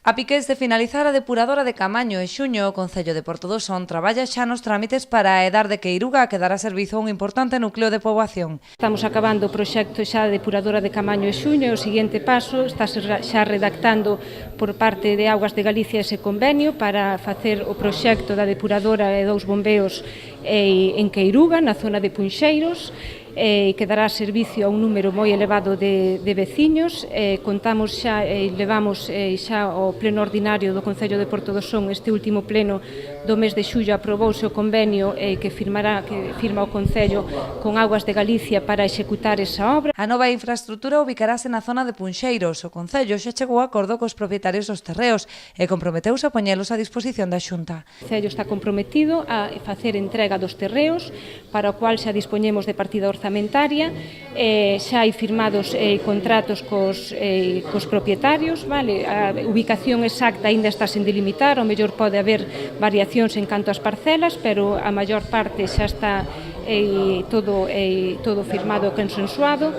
A piques de finalizar a depuradora de Camaño e Xuño, o Concello de Portodosón traballa xa nos trámites para a Edar de Queiruga que dará servizo a un importante núcleo de poboación. Estamos acabando o proxecto xa de depuradora de Camaño e Xuño e o seguinte paso está xa redactando por parte de Augas de Galicia ese convenio para facer o proxecto da depuradora e dos bombeos en Queiruga, na zona de Punxeiros, que dará servicio a un número moi elevado de veciños. Contamos xa, levamos xa ao pleno ordinario do Concello de Portodosón. Este último pleno do mes de xullo aprobouse o convenio que firma o Concello con Augas de Galicia para executar esa obra. A nova infraestrutura ubicarase na zona de Punxeiros. O Concello xa chegou a acordo cos propietarios dos terreos e comprometeuse a poñelos a disposición da Xunta. O Concello está comprometido a facer entrega dos terreos, para o cual xa dispoñemos de partida orzamentaria, xa hai firmados contratos cos propietarios, vale? A ubicación exacta aínda está sen delimitar, ao mellor pode haber variacións en canto ás parcelas, pero a maior parte xa está todo firmado e consensuado.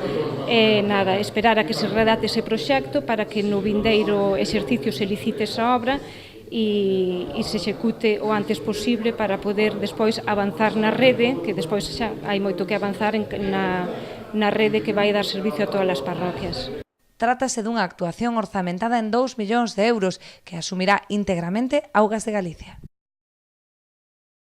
Nada, esperar a que se redacte ese proxecto para que no vindeiro exercicio se licite esa obra e se execute o antes posible para poder despois avanzar na rede, que despois xa hai moito que avanzar na rede que vai dar servicio a todas as parroquias. Trátase dunha actuación orzamentada en 2 millóns de euros que asumirá íntegramente Augas de Galicia.